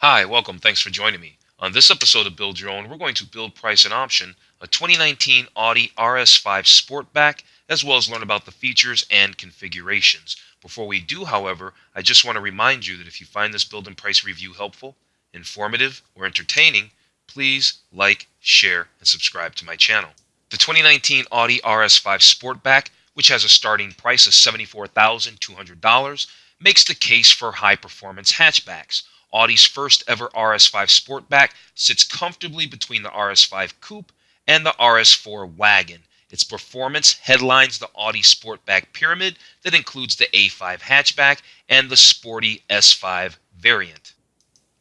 Hi, welcome. Thanks for joining me. On this episode of Build Your Own, we're going to build, price, and option a 2019 Audi RS5 Sportback, as well as learn about the features and configurations. Before we do, however, I just want to remind you that if you find this build and price review helpful, informative, or entertaining, please like, share, and subscribe to my channel. The 2019 Audi RS5 Sportback, which has a starting price of $74,200, makes the case for high-performance hatchbacks. Audi's first ever RS5 Sportback sits comfortably between the RS5 Coupe and the RS4 Wagon. Its performance headlines the Audi Sportback pyramid that includes the A5 hatchback and the sporty S5 variant.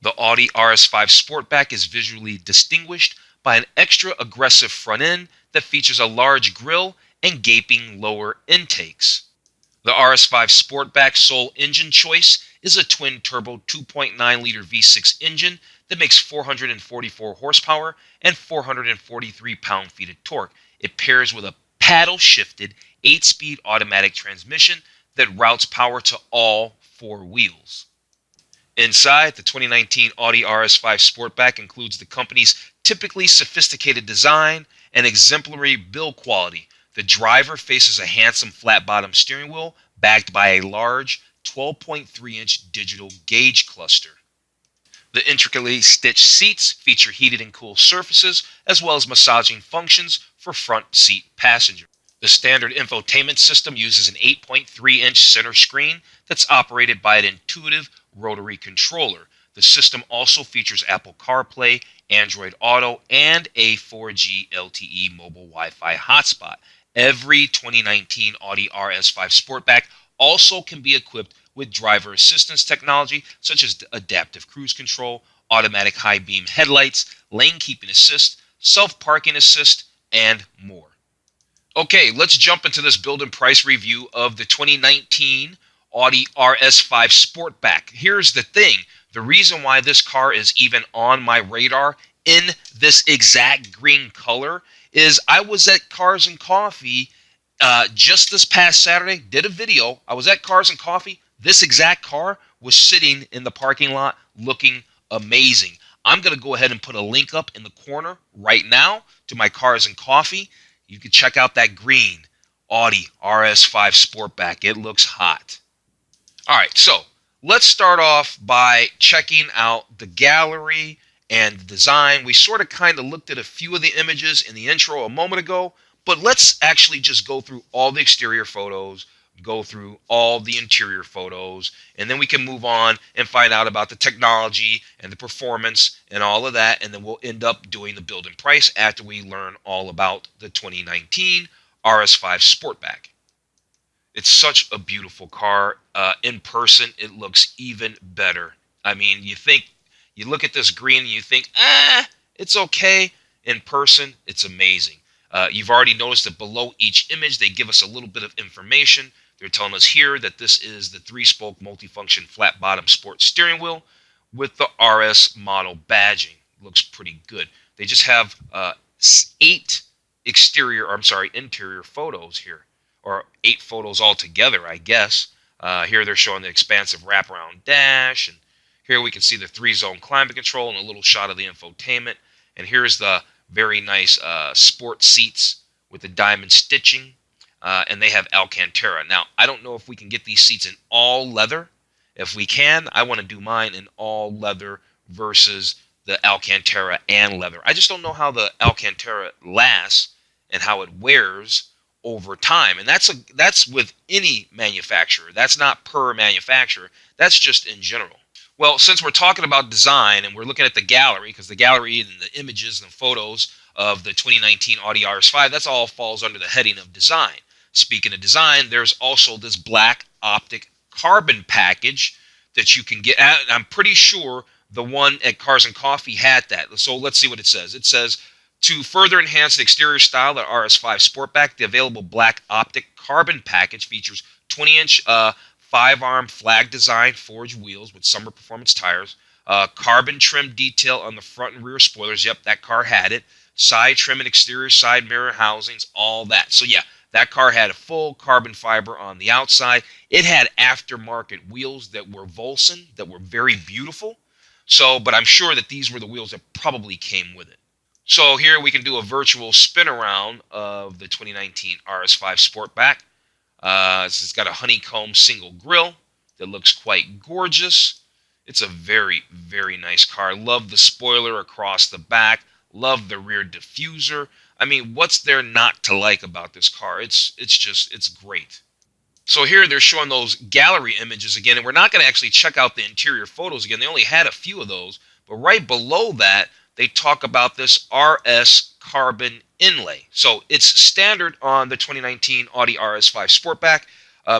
The Audi RS5 Sportback is visually distinguished by an extra aggressive front end that features a large grille and gaping lower intakes. The RS5 Sportback's sole engine choice is a twin-turbo 2.9-liter V6 engine that makes 444 horsepower and 443 pound-feet of torque. It pairs with a paddle-shifted 8-speed automatic transmission that routes power to all four wheels. Inside, the 2019 Audi RS5 Sportback includes the company's typically sophisticated design and exemplary build quality. The driver faces a handsome flat-bottom steering wheel backed by a large 12.3-inch digital gauge cluster. The intricately stitched seats feature heated and cool surfaces as well as massaging functions for front seat passengers. The standard infotainment system uses an 8.3-inch center screen that's operated by an intuitive rotary controller. The system also features Apple CarPlay, Android Auto, and a 4G LTE mobile Wi-Fi hotspot. Every 2019 Audi RS5 Sportback also can be equipped with driver assistance technology such as adaptive cruise control, automatic high beam headlights, lane keeping assist, self-parking assist, and more. Okay, let's jump into this build and price review of the 2019 Audi RS5 Sportback. Here's the thing. The reason why this car is even on my radar in this exact green color is I was at Cars and Coffee just this past Saturday, did a video. I was at Cars and Coffee. This exact car was sitting in the parking lot looking amazing. I'm going to go ahead and put a link up in the corner right now to my Cars and Coffee. You can check out that green Audi RS5 Sportback. It looks hot. All right, so let's start off by checking out the gallery and the design. We sort of kind of looked at a few of the images in the intro a moment ago, but let's actually just go through all the exterior photos, go through all the interior photos, and then we can move on and find out about the technology and the performance and all of that, and then we'll end up doing the build and price after we learn all about the 2019 RS5 Sportback. It's such a beautiful car. In person, it looks even better. I mean, you look at this green and you think, it's okay. In person, it's amazing. You've already noticed that below each image, they give us a little bit of information. They're telling us here that this is the 3-spoke multifunction flat-bottom sport steering wheel with the RS model badging. Looks pretty good. They just have 8 interior photos here, or 8 photos altogether, I guess. Here they're showing the expansive wraparound dash, and here we can see the 3-zone climate control and a little shot of the infotainment. And here's the very nice sport seats with the diamond stitching, and they have Alcantara. Now, I don't know if we can get these seats in all leather. If we can, I want to do mine in all leather versus the Alcantara and leather. I just don't know how the Alcantara lasts and how it wears over time, and that's with any manufacturer. That's not per manufacturer. That's just in general. Well, since we're talking about design and we're looking at the gallery, because the gallery and the images and the photos of the 2019 Audi RS5, that's all falls under the heading of design. Speaking of design, there's also this black optic carbon package that you can get. I'm pretty sure the one at Cars and Coffee had that. So let's see what it says. It says, to further enhance the exterior style of the RS5 Sportback, the available black optic carbon package features 20-inch 5-arm flag design forged wheels with summer performance tires, carbon trim detail on the front and rear spoilers. Yep, that car had it. Side trim and exterior side mirror housings, all that. So yeah, that car had a full carbon fiber on the outside. It had aftermarket wheels that were Volson, that were very beautiful. So, but I'm sure that these were the wheels that probably came with it. So here we can do a virtual spin around of the 2019 RS5 Sportback. It's got a honeycomb single grille that looks quite gorgeous. It's a very, very nice car. Love the spoiler across the back. Love the rear diffuser. I mean, what's there not to like about this car? It's great. So here they're showing those gallery images again, and we're not going to actually check out the interior photos again. They only had a few of those, but right below that, they talk about this RS carbon inlay. So it's standard on the 2019 Audi RS5 Sportback.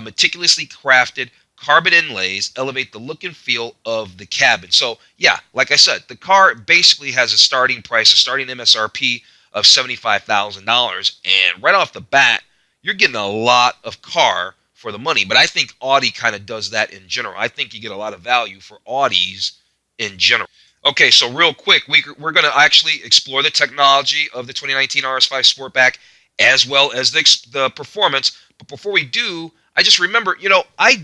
Meticulously crafted carbon inlays elevate the look and feel of the cabin. So yeah, like I said, the car basically has a starting price, a starting MSRP of $75,000, and right off the bat, you're getting a lot of car for the money. But I think Audi kind of does that in general. I think you get a lot of value for Audis in general. Okay, so real quick, we're going to actually explore the technology of the 2019 RS5 Sportback as well as the performance. But before we do, I just remember, I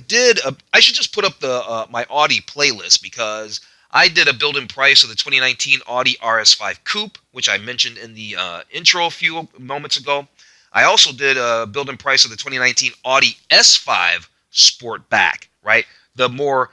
should just put up the my Audi playlist, because I did a build-in price of the 2019 Audi RS5 Coupe, which I mentioned in the intro a few moments ago. I also did a build-in price of the 2019 Audi S5 Sportback, right? The more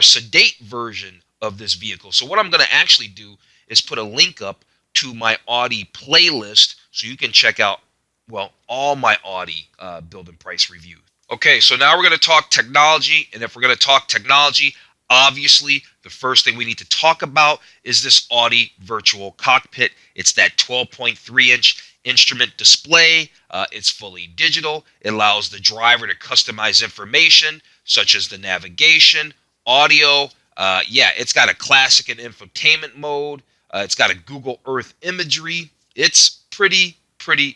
sedate version of this vehicle. So what I'm going to actually do is put a link up to my Audi playlist so you can check out, well, all my Audi build and price reviews. Okay, so now we're going to talk technology, and if we're going to talk technology, obviously the first thing we need to talk about is this Audi virtual cockpit. It's that 12.3-inch instrument display. It's fully digital. It allows the driver to customize information such as the navigation, audio. It's got a classic and infotainment mode. It's got a Google Earth imagery. It's pretty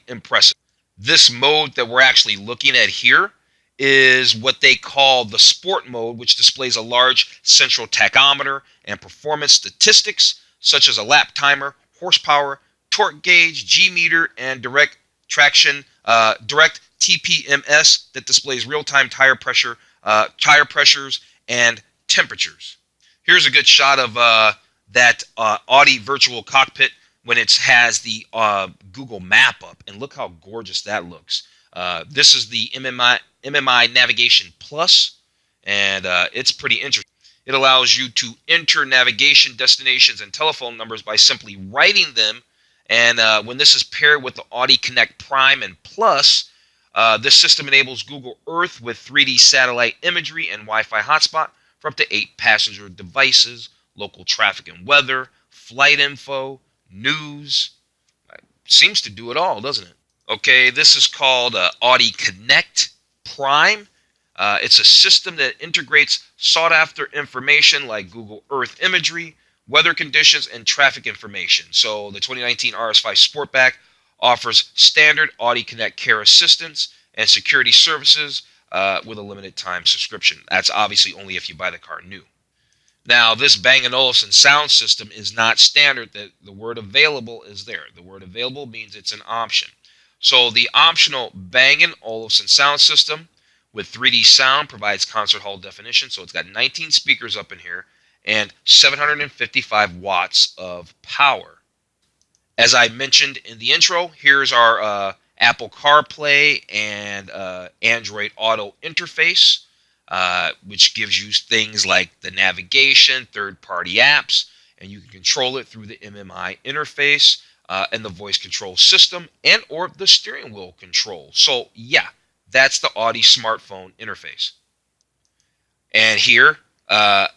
impressive. This mode that we're actually looking at here is what they call the sport mode, which displays a large central tachometer and performance statistics such as a lap timer, horsepower, torque gauge, G-meter, and direct TPMS that displays real-time tire pressures and temperatures. Here's a good shot of that Audi virtual cockpit when it has the Google map up, and look how gorgeous that looks. This is the MMI Navigation Plus, and it's pretty interesting. It allows you to enter navigation destinations and telephone numbers by simply writing them, and when this is paired with the Audi Connect Prime and Plus, this system enables Google Earth with 3D satellite imagery and Wi-Fi hotspot for up to 8 passenger devices, local traffic and weather, flight info, news. Seems to do it all, doesn't it? Okay, this is called Audi Connect Prime. It's a system that integrates sought-after information like Google Earth imagery, weather conditions, and traffic information. So the 2019 RS5 Sportback offers standard Audi Connect Care Assistance and security services with a limited time subscription. That's obviously only if you buy the car new. Now, this Bang & Olufsen sound system is not standard. The word available is there. The word available means it's an option. So the optional Bang & Olufsen sound system with 3D sound provides concert hall definition. So it's got 19 speakers up in here and 755 watts of power. As I mentioned in the intro, here's our Apple CarPlay and Android Auto interface, which gives you things like the navigation, third-party apps, and you can control it through the MMI interface and the voice control system and or the steering wheel control. So yeah, that's the Audi smartphone interface. And here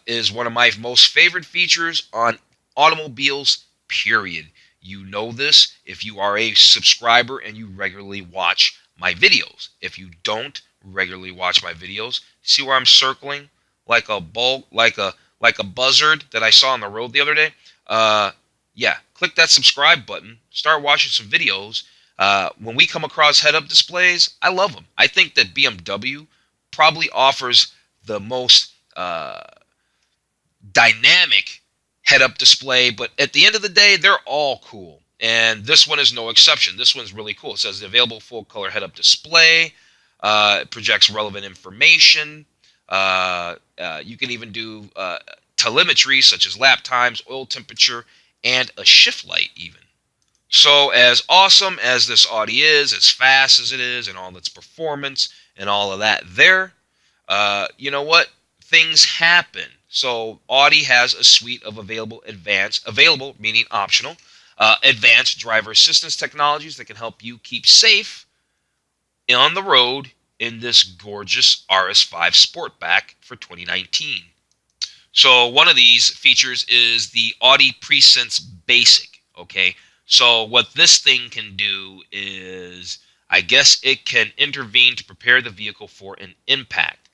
is one of my most favorite features on automobiles, period. You know this if you are a subscriber and you regularly watch my videos. If you don't regularly watch my videos, see where I'm circling like a buzzard that I saw on the road the other day? Click that subscribe button. Start watching some videos. When we come across head-up displays, I love them. I think that BMW probably offers the most dynamic head-up display, but at the end of the day, they're all cool. And this one is no exception. This one's really cool. It says the available full-color head-up display. It projects relevant information. You can even do telemetry such as lap times, oil temperature, and a shift light even. So as awesome as this Audi is, as fast as it is, and all its performance and all of that there, you know what? Things happen. So Audi has a suite of available meaning optional, advanced driver assistance technologies that can help you keep safe on the road in this gorgeous RS5 Sportback for 2019. So one of these features is the Audi Presense Basic, okay? So what this thing can do is, I guess it can intervene to prepare the vehicle for an impact.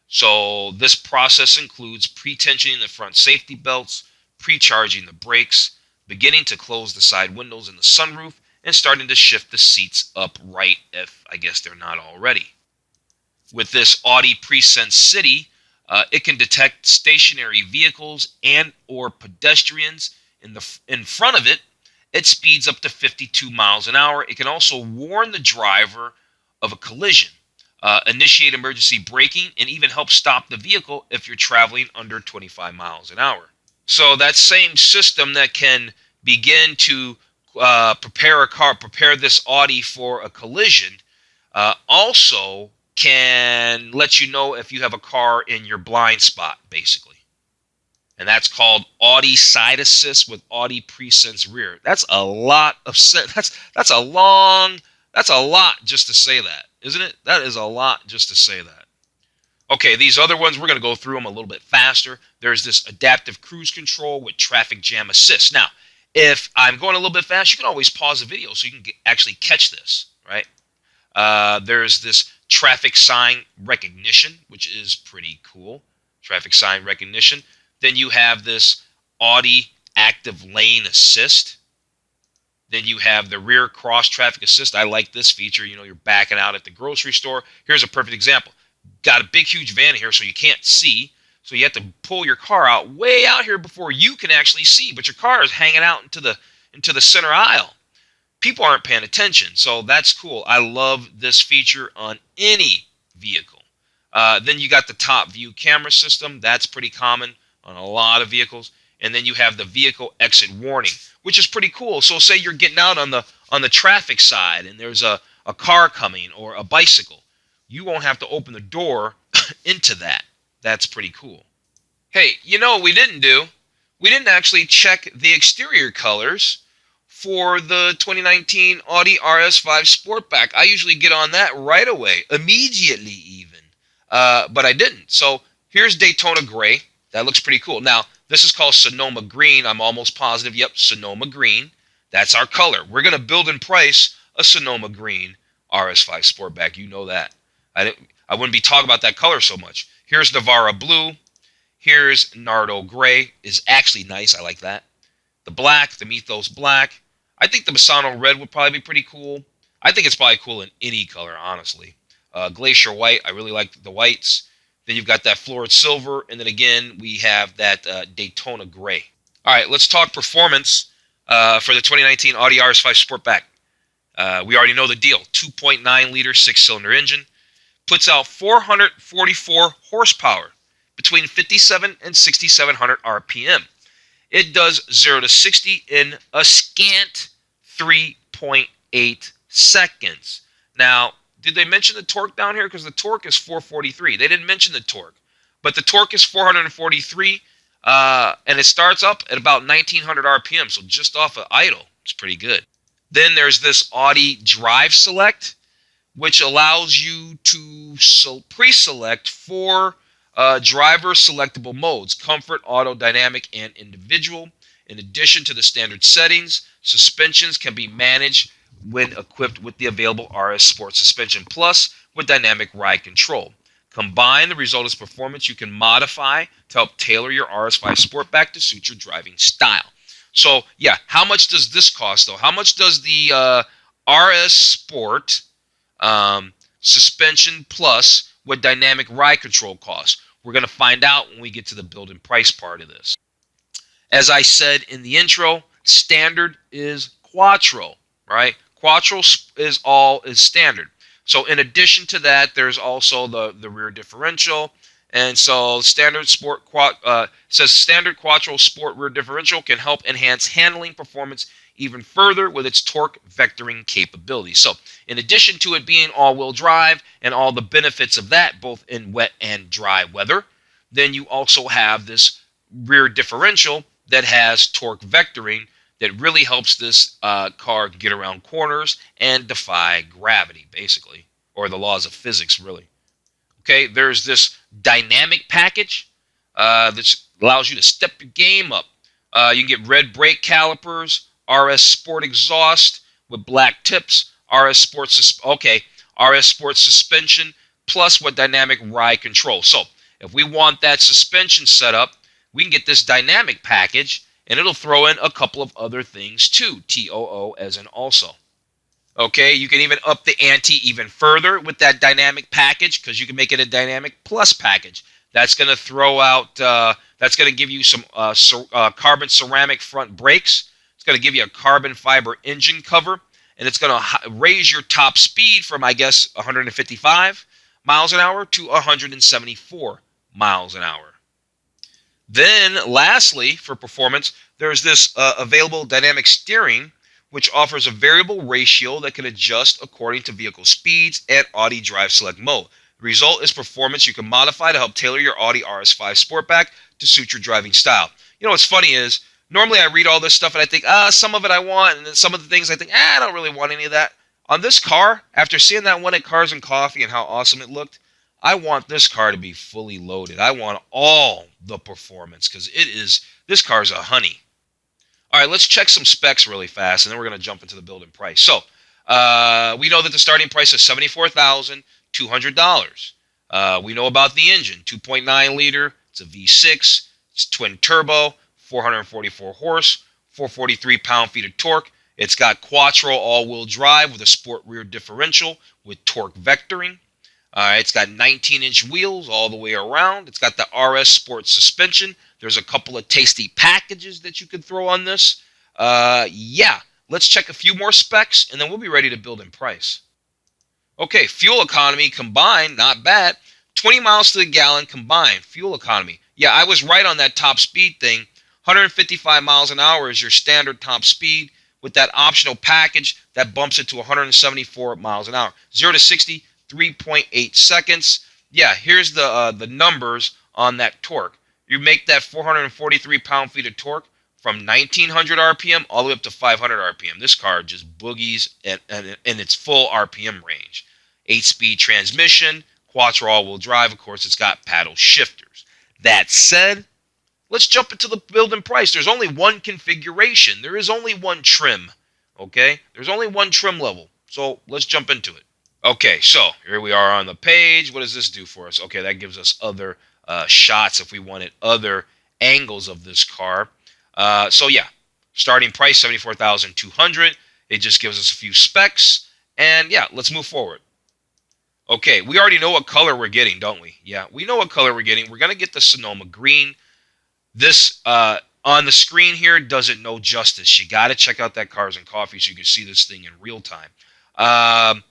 So this process includes pre-tensioning the front safety belts, pre-charging the brakes, beginning to close the side windows in the sunroof, and starting to shift the seats upright if, I guess, they're not already. With this Audi Presense City, it can detect stationary vehicles and or pedestrians in front of it. It speeds up to 52 miles an hour. It can also warn the driver of a collision, initiate emergency braking, and even help stop the vehicle if you're traveling under 25 miles an hour. So that same system that can begin to prepare this Audi for a collision, also can let you know if you have a car in your blind spot, basically. And that's called Audi Side Assist with Audi Presense Rear. That's a lot of that's a lot just to say that, isn't it? That is a lot just to say that. Okay, these other ones, we're going to go through them a little bit faster. There's this adaptive cruise control with traffic jam assist. Now, if I'm going a little bit fast, you can always pause the video so you can actually catch this, right? There's this traffic sign recognition, which is pretty cool. Traffic sign recognition. Then you have this Audi active lane assist. Then you have the rear cross traffic assist. I like this feature. You know, you're backing out at the grocery store. Here's a perfect example. Got a big, huge van here so you can't see. So you have to pull your car out way out here before you can actually see. But your car is hanging out into the center aisle. People aren't paying attention, so that's cool. I love this feature on any vehicle. Then you got the top view camera system. That's pretty common on a lot of vehicles. And then you have the vehicle exit warning, which is pretty cool. So say you're getting out on the traffic side and there's a car coming or a bicycle. You won't have to open the door into that. That's pretty cool. Hey, you know what we didn't do? We didn't actually check the exterior colors for the 2019 Audi RS5 Sportback. I usually get on that right away, immediately even, but I didn't. So here's Daytona Gray. That looks pretty cool. Now, this is called Sonoma Green. I'm almost positive. Yep, Sonoma Green. That's our color. We're going to build and price a Sonoma Green RS5 Sportback. You know that. I wouldn't be talking about that color so much. Here's Navarra Blue. Here's Nardo Gray. Is actually nice. I like that. The black, the Mythos Black. I think the Misano Red would probably be pretty cool. I think it's probably cool in any color, honestly. Glacier White, I really like the whites. Then you've got that Florid Silver, and then again, we have that Daytona Gray. All right, let's talk performance for the 2019 Audi RS5 Sportback. We already know the deal. 2.9-liter six-cylinder engine. Puts out 444 horsepower between 57 and 6,700 RPM. It does 0 to 60 in a scant 3.8 seconds. Now, did they mention the torque down here? Because the torque is 443. They didn't mention the torque. But the torque is 443, and it starts up at about 1,900 RPM, so just off of idle. It's pretty good. Then there's this Audi Drive Select, which allows you to pre-select 4 driver selectable modes: comfort, auto, dynamic, and individual. In addition to the standard settings, suspensions can be managed when equipped with the available RS Sport Suspension Plus with dynamic ride control. Combine, the result is performance you can modify to help tailor your RS5 Sportback to suit your driving style. So, yeah, how much does this cost, though? How much does the RS Sport Suspension Plus with dynamic ride control cost? We're going to find out when we get to the build and price part of this. As I said in the intro, standard is Quattro, right? Quattro is standard. So in addition to that, there's also the rear differential, And so says standard quattro sport rear differential can help enhance handling performance even further with its torque vectoring capability. So in addition to it being all-wheel drive and all the benefits of that, both in wet and dry weather, then you also have this rear differential that has torque vectoring that really helps this car get around corners and defy gravity, basically, or the laws of physics, really. Okay, there's this dynamic package that allows you to step your game up. You can get red brake calipers, RS Sport exhaust with black tips, RS Sport suspension, plus what dynamic ride control. So if we want that suspension set up, we can get this dynamic package, and it'll throw in a couple of other things too, TOO as in also. Okay, you can even up the ante even further with that dynamic package, because you can make it a dynamic plus package. That's going to throw out, that's going to give you some carbon ceramic front brakes. It's going to give you a carbon fiber engine cover, and it's going to raise your top speed from, I guess, 155 miles an hour to 174 miles an hour. Then, lastly, for performance, there's this available dynamic steering, which offers a variable ratio that can adjust according to vehicle speeds and Audi Drive Select mode. The result is performance you can modify to help tailor your Audi RS5 Sportback to suit your driving style. You know what's funny is, normally I read all this stuff and I think, some of it I want, and then some of the things I think, I don't really want any of that. On this car, after seeing that one at Cars and Coffee and how awesome it looked, I want this car to be fully loaded. I want all the performance, because this car is a honey. All right, let's check some specs really fast, and then we're going to jump into the build and price. So, we know that the starting price is $74,200. We know about the engine, 2.9 liter. It's a V6. It's twin turbo, 444 horse, 443 pound-feet of torque. It's got quattro all-wheel drive with a sport rear differential with torque vectoring. It's got 19-inch wheels all the way around. It's got the RS Sport suspension. There's a couple of tasty packages that you could throw on this. Let's check a few more specs, and then we'll be ready to build in price. Okay, fuel economy combined, not bad. 20 miles to the gallon combined fuel economy. Yeah, I was right on that top speed thing. 155 miles an hour is your standard top speed. With that optional package, that bumps it to 174 miles an hour. 0 to 60, 3.8 seconds. Yeah, here's the numbers on that torque. You make that 443 pound-feet of torque from 1900 RPM all the way up to 500 RPM. This car just boogies in its full RPM range. 8-speed transmission, quattro all-wheel drive. Of course, it's got paddle shifters. That said, let's jump into the build and price. There's only one configuration. There is only one trim. Okay? There's only one trim level. So let's jump into it. Okay, so here we are on the page. What does this do for us? Okay, that gives us other shots if we wanted other angles of this car. Starting price $74,200. It just gives us a few specs, and yeah, let's move forward. Okay, we already know what color we're getting, don't we? Yeah, we know what color we're getting. We're gonna get the Sonoma green. This on the screen here doesn't know justice. You got to check out that Cars and Coffee so you can see this thing in real time.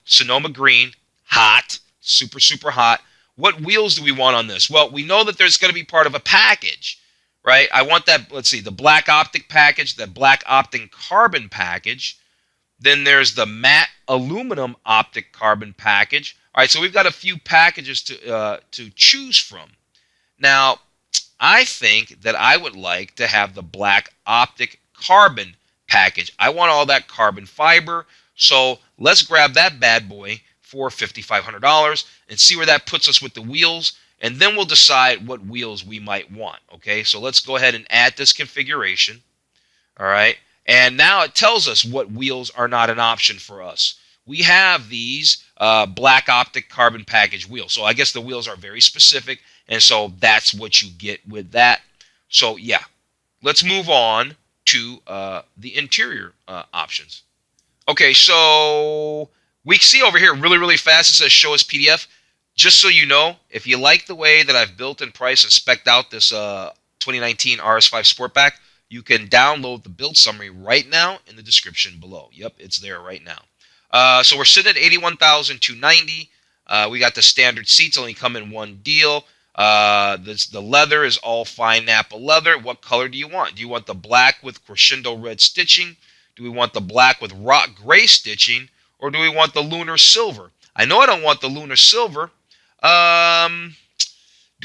Sonoma green, hot, super, super hot. What wheels do we want on this? Well, we know that there's going to be part of a package, right? I want that, let's see, the black optic package, the black optic carbon package. Then there's the matte aluminum optic carbon package. All right, so we've got a few packages to choose from. Now, I think that I would like to have the black optic carbon package. I want all that carbon fiber. So let's grab that bad boy for $5,500 and see where that puts us with the wheels, and then we'll decide what wheels we might want. Okay, so let's go ahead and add this configuration. All right, and now it tells us what wheels are not an option for us. We have these black optic carbon package wheels. So I guess the wheels are very specific, and so that's what you get with that. So yeah, let's move on to the interior options. Okay, so we see over here really, really fast, it says show us PDF. Just so you know, if you like the way that I've built and priced and spec'd out this 2019 RS5 Sportback, you can download the build summary right now in the description below. Yep, it's there right now. So we're sitting at $81,290. We got the standard seats only come in one deal. The leather is all fine Napa leather. What color do you want? Do you want the black with crescendo red stitching? Do we want the black with rock gray stitching? Or do we want the lunar silver? I know I don't want the lunar silver. Do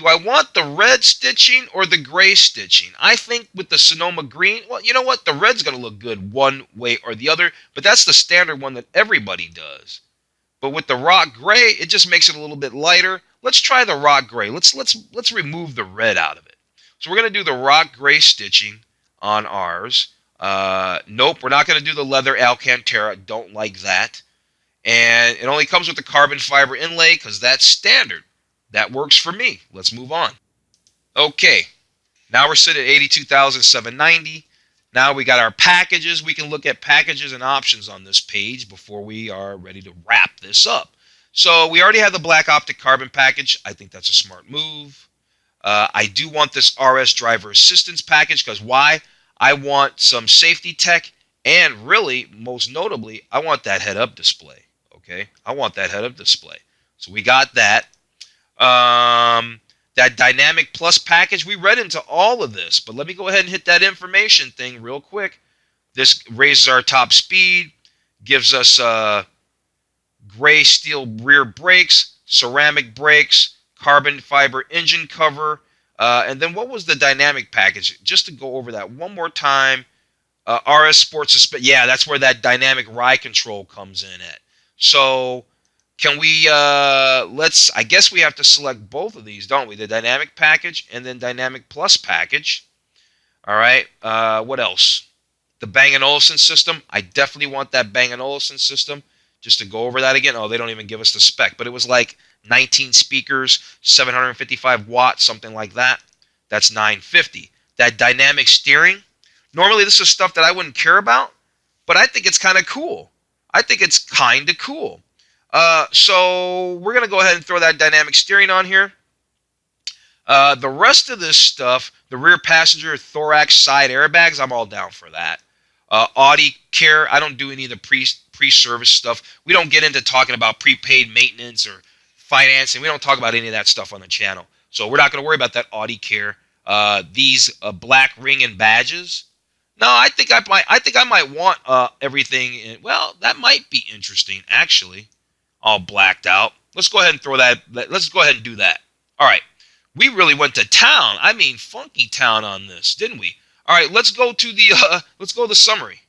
I want the red stitching or the gray stitching? I think with the Sonoma green, well, you know what? The red's going to look good one way or the other, but that's the standard one that everybody does. But with the rock gray, it just makes it a little bit lighter. Let's try the rock gray. Let's remove the red out of it. So we're going to do the rock gray stitching on ours. Nope, we're not going to do the leather Alcantara. Don't like that. And it only comes with the carbon fiber inlay because that's standard. That works for me. Let's move on. Okay, now we're sitting at $82,790. Now we got our packages. We can look at packages and options on this page before we are ready to wrap this up. So we already have the black optic carbon package. I think that's a smart move. I do want this RS driver assistance package because why? I want some safety tech and really, most notably, I want that head-up display. Okay, I want that head-up display. So we got that. That Dynamic Plus package, we read into all of this, but let me go ahead and hit that information thing real quick. This raises our top speed, gives us gray steel rear brakes, ceramic brakes, carbon fiber engine cover, and then what was the dynamic package? Just to go over that one more time, RS Sport yeah, that's where that dynamic ride control comes in at. So can we, I guess we have to select both of these, don't we? The Dynamic package and then Dynamic Plus package. All right, what else? The Bang & Olufsen system. I definitely want that Bang & Olufsen system. Just to go over that again. Oh, they don't even give us the spec, but it was like 19 speakers, 755 watts, something like that. That's $950. That dynamic steering. Normally, this is stuff that I wouldn't care about, but I think it's kind of cool. So we're going to go ahead and throw that dynamic steering on here. The rest of this stuff, the rear passenger thorax side airbags, I'm all down for that. Audi Care, I don't do any of the pre-service stuff. We don't get into talking about prepaid maintenance or financing. We don't talk about any of that stuff on the channel. So we're not going to worry about that Audi Care. These black ring and badges. No, I think I might want everything. Well, that might be interesting, actually. All blacked out. Let's go ahead and throw that. Let's go ahead and do that. All right. We really went to town. I mean, funky town on this, didn't we? All right. Let's go to the summary.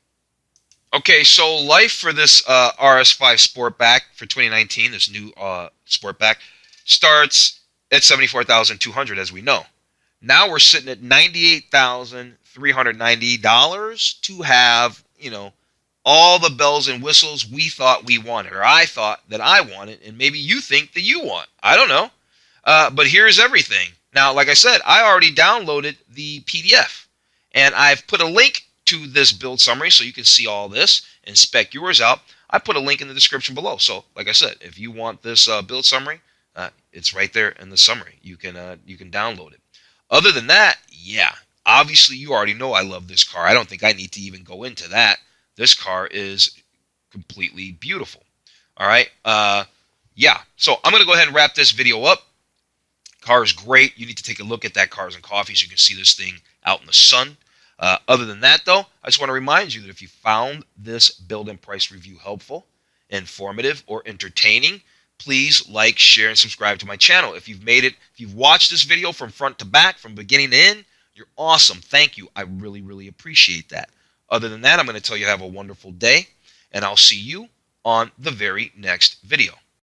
Okay. So life for this RS5 Sportback for 2019, this new Sportback, starts at $74,200, as we know. Now we're sitting at $98,390 to have, all the bells and whistles we thought we wanted, or I thought that I wanted, and maybe you think that you want. I don't know. But here's everything. Now, like I said, I already downloaded the PDF, and I've put a link to this build summary so you can see all this and spec yours out. I put a link in the description below. So, like I said, if you want this build summary, it's right there in the summary. You can download it. Other than that, yeah, obviously you already know I love this car. I don't think I need to even go into that. This car is completely beautiful. All right. Yeah. So I'm going to go ahead and wrap this video up. Car is great. You need to take a look at that Cars and Coffee so you can see this thing out in the sun. Other than that, though, I just want to remind you that if you found this build and price review helpful, informative, or entertaining, please like, share, and subscribe to my channel. If you've made it, if you've watched this video from front to back, from beginning to end, you're awesome. Thank you. I really, really appreciate that. Other than that, I'm going to tell you have a wonderful day, and I'll see you on the very next video.